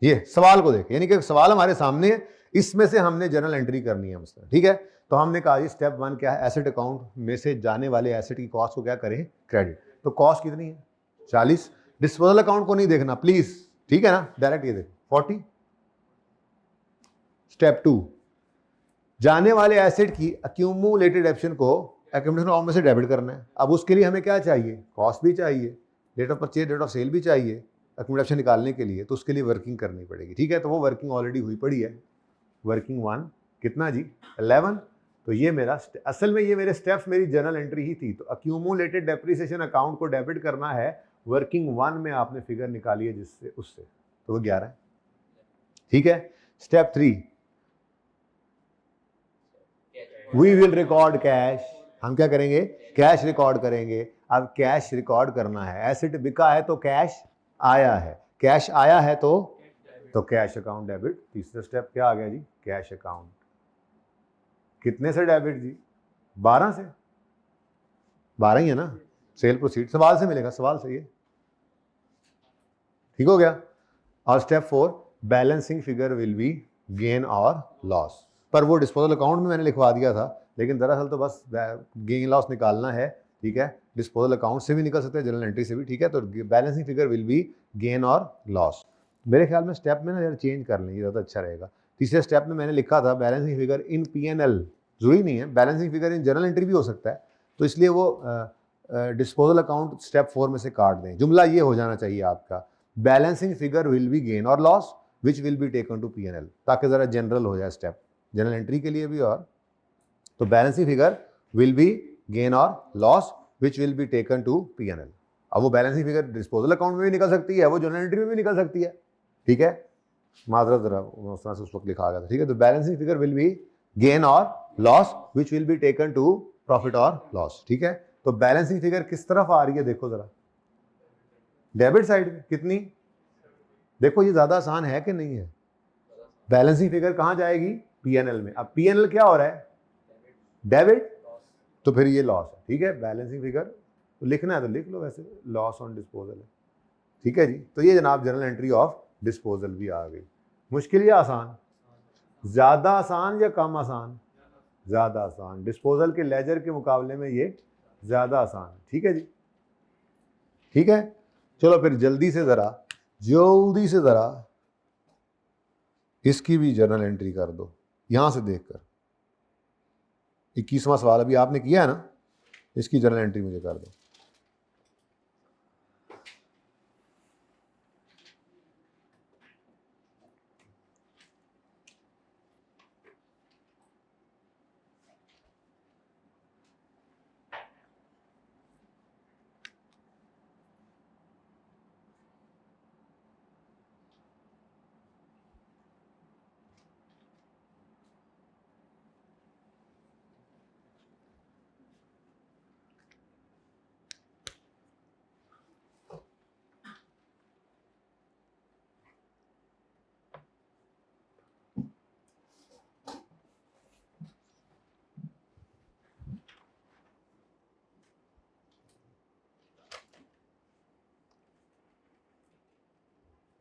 ये सवाल को देखिए, यानी कि सवाल हमारे सामने है, इसमें से हमने जर्नल एंट्री करनी है मसला, ठीक है। तो हमने कहा जी स्टेप 1 क्या है? एसेट अकाउंट में से जाने वाले एसेट की कॉस्ट को क्या करें? क्रेडिट। तो कॉस्ट कितनी है? 40। डिस्पोजल अकाउंट को नहीं देखना प्लीज, ठीक है ना, डायरेक्ट ये देखो 40। स्टेप 2, जाने वाले एसेट की अक्यूमुलेटेड एप्शन को एक्यूमुलेशन अकाउंट में से डेबिट करना है। अब उसके लिए हमें क्या चाहिए? कॉस्ट भी चाहिए, date of purchase, date of sale भी चाहिए एक्यूमुलेशन निकालने के लिए। तो उसके लिए वर्किंग करनी पड़ेगी, ठीक है। तो वो वर्किंग ऑलरेडी हुई पड़ी है। वर्किंग 1 कितना जी? 11। तो ये मेरा असल में ये मेरे स्टेप्स मेरी जर्नल एंट्री ही थी। तो अक्यूमुलेटेड डेप्रिसिएशन अकाउंट को डेबिट करना है। वर्किंग 1 में आपने फिगर निकाली है जिससे उससे, तो वो 11 है, ठीक है। Step 3, we will record cash. हम क्या करेंगे? कैश रिकॉर्ड करेंगे। अब कैश रिकॉर्ड करना है, एसेट बिका है तो कैश आया है, कैश आया है तो कैश अकाउंट डेबिट। तीसरा स्टेप क्या आ गया जी? Cash account. कितने से डेबिट जी? 12 से। 12 ही है ना। सेल प्रोसीड सवाल से मिलेगा, सवाल से, ये ठीक हो गया। और step 4, balancing figure will be gain और लॉस। पर वो डिस्पोजल अकाउंट में मैंने लिखवा दिया था, लेकिन दरअसल तो बस गेन लॉस निकालना है, ठीक है। डिस्पोजल अकाउंट से भी निकल सकते हैं, जनरल एंट्री से भी, ठीक है। तो balancing figure will be gain और लॉस। मेरे ख्याल में स्टेप में ना यार चेंज कर लेंगे, ज़्यादा अच्छा रहेगा। तीसरे स्टेप में मैंने लिखा था बैलेंसिंग फिगर इन P&L, जरूरी नहीं है, balancing figure in general entry भी हो सकता है। तो इसलिए वो डिस्पोजल अकाउंट स्टेप 4 में से काट दें। जुमला ये हो जाना चाहिए आपका, balancing figure will be gain और loss which will be taken to P&L, ताकि ज़रा जनरल हो जाए स्टेप जनरल एंट्री के लिए भी। और तो balancing figure will be gain और loss which will be taken to P&L। अब वो बैलेंसिंग फिगर डिस्पोजल अकाउंट में भी निकल सकती है, वो जनरल एंट्री में भी निकल सकती है, ठीक है। माजरत जरा उस तरह से उस वक्त लिखा गया था, ठीक है। तो balancing figure will be gain और loss which will be taken to profit और लॉस, ठीक है। तो बैलेंसिंग फिगर किस तरफ आ रही है देखो जरा, डेबिट साइड में। कितनी? देखो ये ज्यादा आसान है कि नहीं है? बैलेंसिंग फिगर कहां जाएगी? P&L में। अब P&L क्या हो रहा है? डेबिट, तो फिर ये लॉस है, ठीक है। बैलेंसिंग फिगर तो लिखना है तो लिख लो, वैसे लॉस ऑन डिस्पोजल है, ठीक है जी। तो ये जनाब जनरल एंट्री ऑफ डिस्पोजल भी आ गई। मुश्किल या आसान? ज्यादा आसान या कम आसान? ज्यादा आसान। डिस्पोजल के लेजर के मुकाबले में ये ज्यादा आसान है, ठीक है जी, ठीक है। चलो फिर जल्दी से जरा इसकी भी जर्नल एंट्री कर दो, यहां से देखकर। 21वां सवाल अभी आपने किया है ना, इसकी जर्नल एंट्री मुझे कर दो।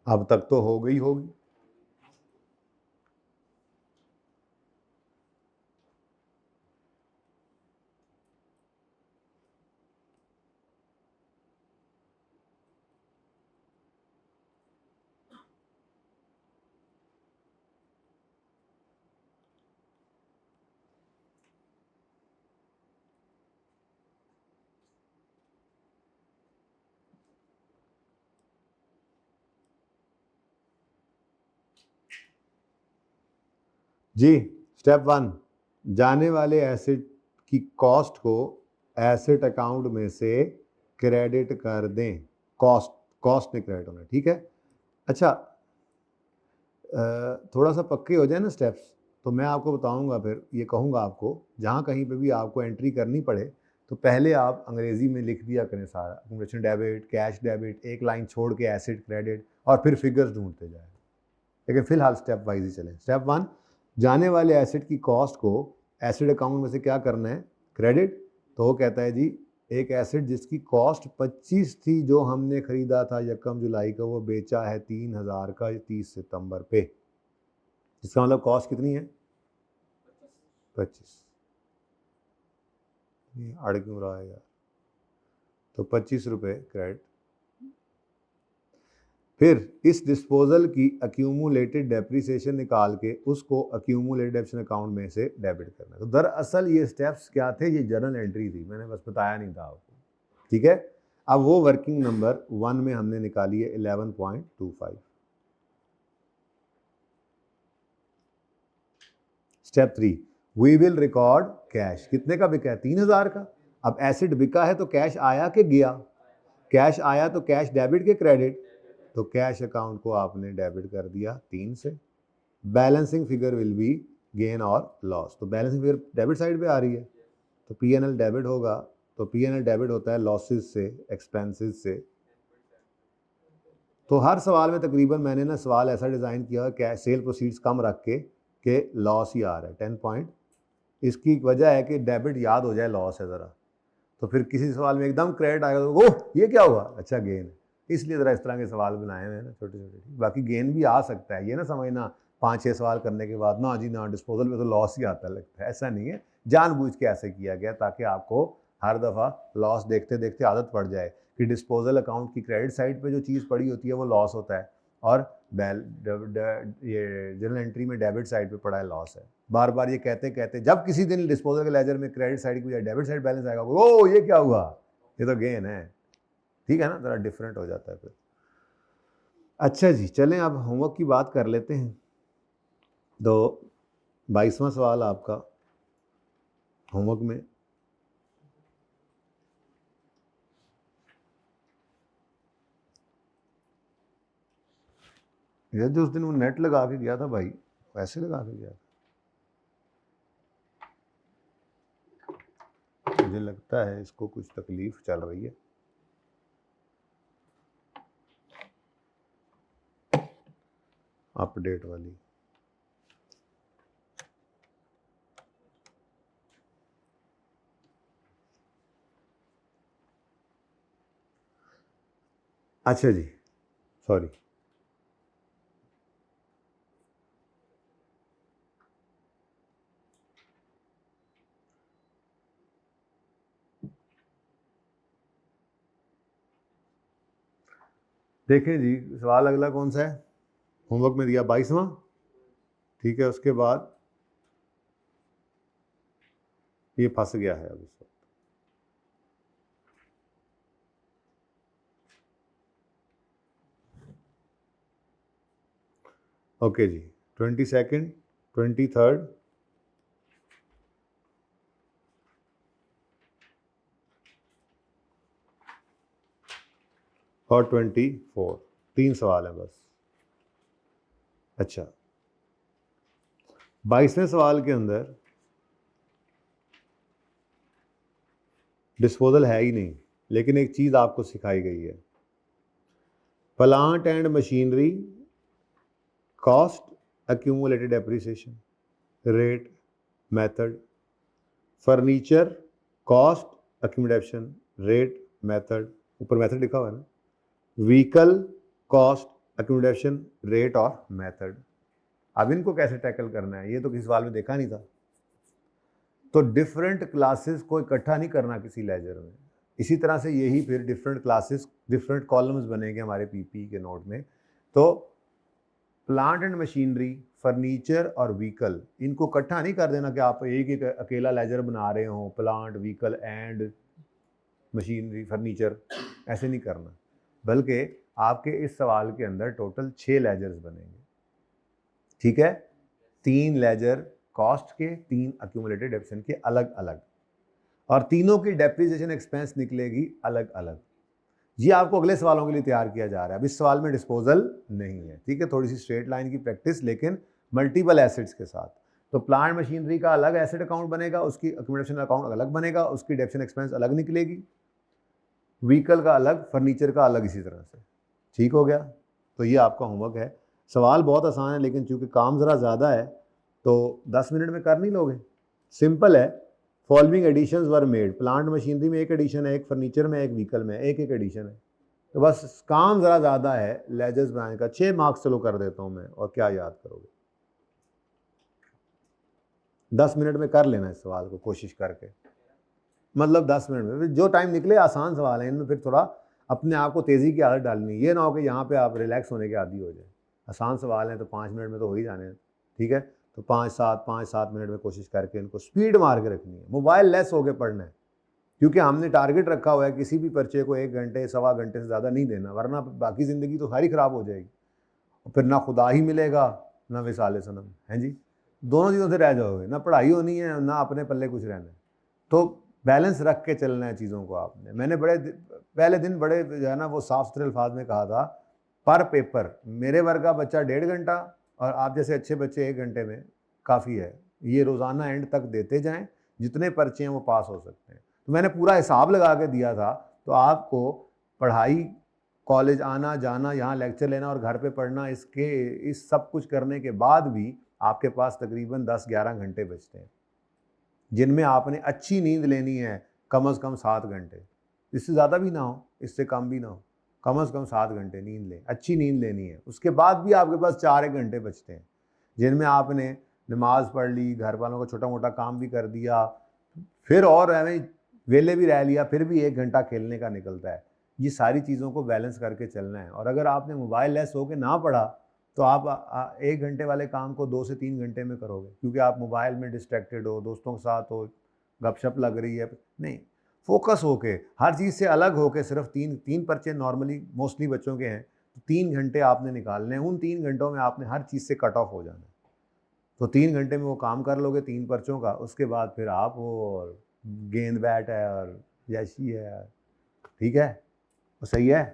अब तक तो हो गई होगी। जी, स्टेप 1, जाने वाले एसेट की कॉस्ट को एसेट अकाउंट में से क्रेडिट कर दें। कॉस्ट में क्रेडिट होना, ठीक है। अच्छा, थोड़ा सा पक्के हो जाए ना स्टेप्स, तो मैं आपको बताऊंगा, फिर ये कहूँगा आपको, जहाँ कहीं पे भी आपको एंट्री करनी पड़े तो पहले आप अंग्रेज़ी में लिख दिया करें सारा, अकोमोडेशन डेबिट, कैश डेबिट, एक लाइन छोड़ के एसेट क्रेडिट, और फिर फिगर्स ढूंढते जाए। लेकिन फिलहाल स्टेप वाइज ही चलें। स्टेप 1, जाने वाले एसेट की कॉस्ट को एसेट अकाउंट में से क्या करना है, क्रेडिट। तो वो कहता है जी, एक एसेट जिसकी कॉस्ट 25 थी, जो हमने खरीदा था 1 जुलाई को, वो बेचा है 3000 का 30 सितंबर पे। इसका मतलब कॉस्ट कितनी है, 25। ये अड़ क्यों रहा है यार, तो 25 रुपये क्रेडिट। फिर इस डिस्पोजल की अक्यूमुलेटेड डेप्रिसिएशन निकाल के उसको अक्यूमुलेटेड डेप्रिसिएशन अकाउंट में से डेबिट करना है। तो दरअसल ये स्टेप्स क्या थे, ये जर्नल एंट्री थी, मैंने बस बताया नहीं था आपको, ठीक है। अब वो वर्किंग नंबर 1 में हमने निकाली है 11.25। Step 3, we will record cash. कितने का बिका है, 3000 का। अब एसिड बिका है तो कैश आया कि गया, कैश आया तो कैश डेबिट के क्रेडिट, तो कैश अकाउंट को आपने डेबिट कर दिया 3 से। Balancing figure will be gain और लॉस। तो बैलेंसिंग फिगर डेबिट साइड पे आ रही है, तो पीएनएल डेबिट होगा। तो पीएनएल डेबिट होता है लॉसेस से, एक्सपेंसेस से। तो हर सवाल में तकरीबन मैंने ना सवाल ऐसा डिज़ाइन किया कैश सेल प्रोसीड्स कम रख के लॉस ही आ रहा है 10 पॉइंट। इसकी वजह है कि डेबिट याद हो जाए लॉस है ज़रा, तो फिर किसी सवाल में एकदम क्रेडिट आएगा तो ओह ये क्या हुआ, अच्छा गेन। इसलिए ज़रा इस तरह के सवाल बनाए हुए हैं ना छोटे छोटे। बाकी गेन भी आ सकता है, ये ना समझना 5-6 सवाल करने के बाद ना जी ना डिस्पोजल में तो लॉस ही आता लगता है, ऐसा नहीं है। जानबूझ के ऐसे किया गया ताकि आपको हर दफ़ा लॉस देखते देखते आदत पड़ जाए कि डिस्पोजल अकाउंट की क्रेडिट साइड पे जो चीज़ पड़ी होती है वो लॉस होता है, और ये जर्नल एंट्री में डेबिट साइड पे पड़ा है लॉस है। बार बार ये कहते कहते जब किसी दिन डिस्पोजल के लेजर में क्रेडिट साइड की बजाय डेबिट साइड बैलेंस आएगा, ओ ये क्या हुआ, ये तो गेन है, ठीक है ना, ज़रा डिफरेंट हो जाता है फिर। अच्छा जी, चलें अब होमवर्क की बात कर लेते हैं। तो 22वां सवाल आपका होमवर्क में, ये जो उस दिन वो नेट लगा के गया था भाई, वैसे लगा के गया था। मुझे लगता है इसको कुछ तकलीफ चल रही है। अपडेट वाली, अच्छा जी, सॉरी। देखें जी, सवाल अगला कौन सा है, होमवर्क में दिया 22वां, ठीक है। उसके बाद ये फंस गया है अब इस वक्त। ओके जी, 22nd, 23rd और 24, 3 सवाल हैं बस। अच्छा, 22वें सवाल के अंदर डिस्पोजल है ही नहीं, लेकिन एक चीज़ आपको सिखाई गई है, plant and machinery cost, accumulated appreciation, rate, method, furniture cost, accumulation, rate, method, ऊपर मेथड लिखा हुआ है ना, व्हीकल कॉस्ट, एक्यूमुलेशन, रेट और मेथड। अब इनको कैसे टैकल करना है, ये तो किसी सवाल में देखा नहीं था। तो डिफरेंट क्लासेस को इकट्ठा नहीं करना किसी लेजर में। इसी तरह से यही फिर डिफरेंट क्लासेस, डिफरेंट कॉलम्स बनेंगे हमारे पीपी के नोट में। तो प्लांट एंड मशीनरी, फर्नीचर और व्हीकल, इनको इकट्ठा नहीं कर देना कि आप एक एक अकेला लेजर बना रहे हो, plant, vehicle and machinery, furniture, ऐसे नहीं करना, बल्कि आपके इस सवाल के अंदर टोटल 6 लेजर्स बनेंगे। ठीक है, 3 लेजर कॉस्ट के, 3 एक्यूमुलेटेड डेप्रिसिएशन के अलग अलग, और तीनों की डेप्रिसिएशन एक्सपेंस निकलेगी अलग अलग। ये आपको अगले सवालों के लिए तैयार किया जा रहा है। अब इस सवाल में डिस्पोजल नहीं है, ठीक है, थोड़ी सी स्ट्रेट लाइन की प्रैक्टिस, लेकिन मल्टीपल एसेट्स के साथ। तो प्लांट मशीनरी का अलग एसेट अकाउंट बनेगा, उसकी एक्यूमुलेशन अकाउंट अलग बनेगा, उसकी डेप्रिसिएशन एक्सपेंस अलग निकलेगी, व्हीकल का अलग, फर्नीचर का अलग, इसी तरह से। ठीक हो गया? तो ये आपका होमवर्क है। सवाल बहुत आसान है, लेकिन चूंकि काम ज़रा ज़्यादा है तो 10 मिनट में कर नहीं लोगे। सिंपल है, following additions were made, plant machinery में एक एडिशन है, एक फर्नीचर में, एक व्हीकल में, एक एक एडिशन है। तो बस काम ज़रा ज़्यादा है लेजर्स बनाने का। 6 मार्क्स चलो कर देता हूँ मैं, और क्या याद करोगे। 10 मिनट में कर लेना इस सवाल को कोशिश करके, मतलब 10 मिनट में। जो टाइम निकले, आसान सवाल है, इनमें फिर थोड़ा अपने आप को तेज़ी की आदत डालनी। ये ना हो कि यहाँ पे आप रिलैक्स होने के आदी हो जाए। आसान सवाल हैं तो 5 मिनट में तो हो ही जाने हैं, ठीक है। तो 5-7 मिनट में कोशिश करके इनको स्पीड मार के रखनी है। मोबाइल लेस होकर पढ़ना है, क्योंकि हमने टारगेट रखा हुआ है किसी भी पर्चे को 1 घंटे, सवा घंटे से ज़्यादा नहीं देना, वरना बाकी ज़िंदगी तो सारी ख़राब हो जाएगी। और फिर ना खुदा ही मिलेगा, ना विसाले सनम, हैं जी, दोनों चीज़ों से रह जाओगे। ना पढ़ाई होनी है, ना अपने पल्ले कुछ रहना है। तो बैलेंस रख के चलना है चीज़ों को आपने। मैंने पहले दिन बड़े जो है ना वो साफ सुथरे अल्फाज में कहा था, पर पेपर मेरे वर्ग का बच्चा 1.5 घंटा और आप जैसे अच्छे बच्चे 1 घंटे में काफ़ी है। ये रोज़ाना एंड तक देते जाएं, जितने पर्चे हैं वो पास हो सकते हैं। तो मैंने पूरा हिसाब लगा के दिया था। तो आपको पढ़ाई, कॉलेज आना जाना, यहाँ लेक्चर लेना और घर पे पढ़ना, इस सब कुछ करने के बाद भी आपके पास तकरीबन 10-11 घंटे बचते हैं, जिनमें आपने अच्छी नींद लेनी है कम से कम 7 घंटे। इससे ज़्यादा भी ना हो, इससे कम भी ना हो, कम से कम 7 घंटे नींद लें, अच्छी नींद लेनी है। उसके बाद भी आपके पास 4-1 घंटे बचते हैं, जिनमें आपने नमाज़ पढ़ ली, घर वालों का छोटा मोटा काम भी कर दिया, फिर और हमें वेले भी रह लिया, फिर भी 1 घंटा खेलने का निकलता है। ये सारी चीज़ों को बैलेंस करके चलना है। और अगर आपने मोबाइल लेस होकर ना पढ़ा तो आप 1 घंटे वाले काम को 2 से 3 घंटे में करोगे, क्योंकि आप मोबाइल में डिस्ट्रैक्टेड हो, दोस्तों के साथ हो, गपशप लग रही है। नहीं, फोकस होके, हर चीज़ से अलग होके, सिर्फ 3 पर्चे नॉर्मली मोस्टली बच्चों के हैं, तो 3 घंटे आपने निकालने हैं। उन 3 घंटों में आपने हर चीज़ से कट ऑफ हो जाना है। तो 3 घंटे में वो काम कर लोगे 3 पर्चों का। उसके बाद फिर आप वो गेंद बैट है और जैसी है, ठीक है, वो सही है।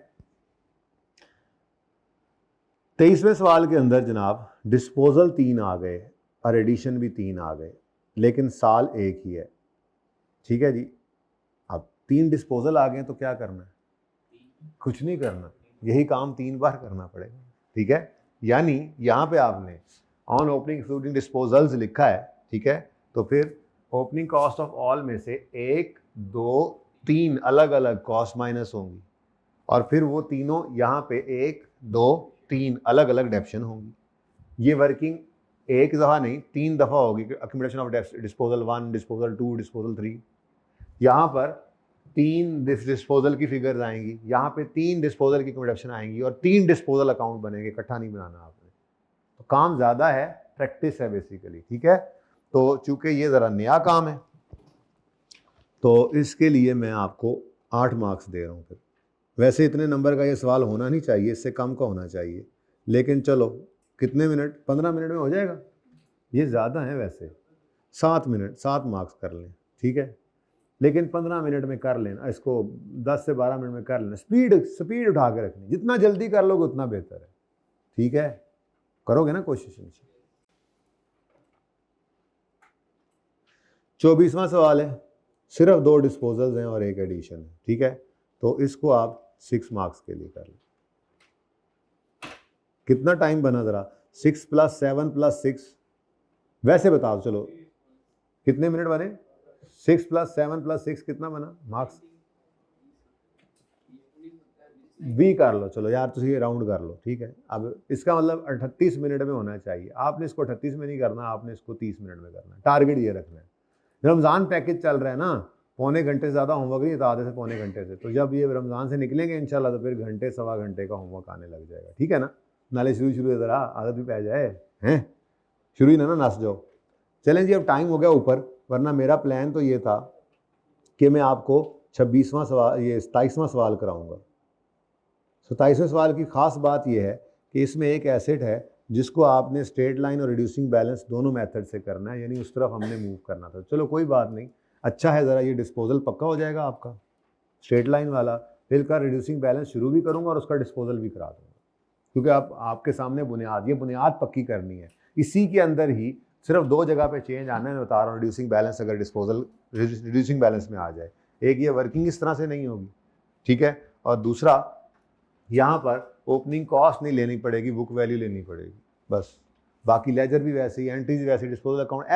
23वें सवाल के अंदर जनाब डिस्पोजल 3 आ गए और एडिशन भी 3 आ गए, लेकिन साल एक ही है। ठीक है जी, अब 3 डिस्पोजल आ गए तो क्या करना है? कुछ नहीं करना, यही काम 3 बार करना पड़ेगा, ठीक है। यानी यहाँ पे आपने ऑन ओपनिंग इंक्लूडिंग डिस्पोजल्स लिखा है, ठीक है। तो फिर ओपनिंग कॉस्ट ऑफ ऑल में से 1, 2, 3 अलग अलग कॉस्ट माइनस होंगी, और फिर वो तीनों यहाँ पे 1, 2, 3 अलग अलग डेप्शन होंगी। ये वर्किंग एक दफ़ा नहीं 3 दफ़ा होगी, accumulation of disposal 1, disposal 2, disposal 3। यहाँ पर 3 डिस्पोजल की फिगर्स आएंगी, यहाँ पे 3 डिस्पोजल की अक्यूमुलेशन आएंगी, और 3 डिस्पोजल अकाउंट बनेंगे। इकट्ठा नहीं बनाना आपने, तो काम ज़्यादा है, प्रैक्टिस है बेसिकली, ठीक है। तो चूंकि ये ज़रा नया काम है तो इसके लिए मैं आपको 8 मार्क्स दे रहा हूँ। फिर वैसे इतने नंबर का ये सवाल होना नहीं चाहिए, इससे कम का होना चाहिए, लेकिन चलो कितने मिनट, 15 मिनट में हो जाएगा, ये ज़्यादा है वैसे। 7 मिनट, 7 मार्क्स कर लें, ठीक है, लेकिन 15 मिनट में कर लेना इसको, 10 से 12 मिनट में कर लेना। स्पीड उठा के रखनी, जितना जल्दी कर लोगे उतना बेहतर है, ठीक है, करोगे ना कोशिश इनसे। 24वां सवाल है, सिर्फ 2 डिस्पोजल्स हैं और 1 एडिशन है, ठीक है, तो इसको आप 6 मार्क्स के लिए कर लें। कितना टाइम बना ज़रा, 6 + 7 + 6, वैसे बताओ चलो कितने मिनट बने, 6 + 7 + 6 कितना बना मार्क्स, 20 कर लो, चलो यार तुम ये राउंड कर लो, ठीक है। अब इसका मतलब 38 मिनट में होना चाहिए, आपने इसको 38 में नहीं करना, आपने इसको 30 मिनट में करना है, टारगेट ये रखना है। रमज़ान पैकेज चल रहा है ना, पौने घंटे से ज़्यादा होमवर्क नहीं था, आधे से पौने घंटे से, तो जब ये रमज़ान से निकलेंगे इंशाल्लाह तो फिर घंटे सवा घंटे का होमवर्क आने लग जाएगा, ठीक है ना। नाले शुरू ज़रा आदत भी पै जाए, हैं शुरू ही ना नस जाओ। चलें जी, अब टाइम हो गया ऊपर, वरना मेरा प्लान तो ये था कि मैं आपको 26वां सवाल, ये 27वां सवाल कराऊंगा। 27वें सवाल की ख़ास बात यह है कि इसमें एक एसेट है जिसको आपने स्ट्रेट लाइन और रिड्यूसिंग बैलेंस दोनों मेथड से करना है, यानी उस तरफ हमने मूव करना था। चलो कोई बात नहीं, अच्छा है, ज़रा ये डिस्पोजल पक्का हो जाएगा आपका स्ट्रेट लाइन वाला, फिर का रिड्यूसिंग बैलेंस शुरू भी करूँगा और उसका डिस्पोजल भी करा दूँगा, क्योंकि आपके सामने बुनियाद, ये बुनियाद पक्की करनी है। इसी के अंदर ही सिर्फ 2 जगह पे चेंज आना है, मैं बता रहा हूँ, रिड्यूसिंग बैलेंस अगर डिस्पोजल रिड्यूसिंग बैलेंस में आ जाए, एक ये वर्किंग इस तरह से नहीं होगी, ठीक है, और दूसरा यहाँ पर ओपनिंग कॉस्ट नहीं लेनी पड़ेगी, बुक वैल्यू लेनी पड़ेगी बस, बाकी लेजर भी वैसे ही, एंट्रीज वैसे, डिस्पोजल अकाउंट,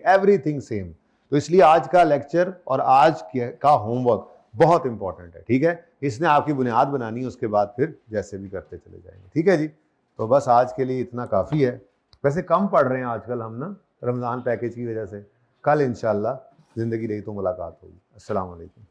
एवरीथिंग सेम। तो इसलिए आज का लेक्चर और आज का होमवर्क बहुत इंपॉर्टेंट है, ठीक है, इसने आपकी बुनियाद बनानी है, उसके बाद फिर जैसे भी करते चले जाएंगे, ठीक है जी। तो बस आज के लिए इतना काफ़ी है, वैसे कम पढ़ रहे हैं आजकल हम ना रमज़ान पैकेज की वजह से, कल इंशाल्लाह ज़िंदगी रही तो मुलाकात होगी। अस्सलाम वालेकुम।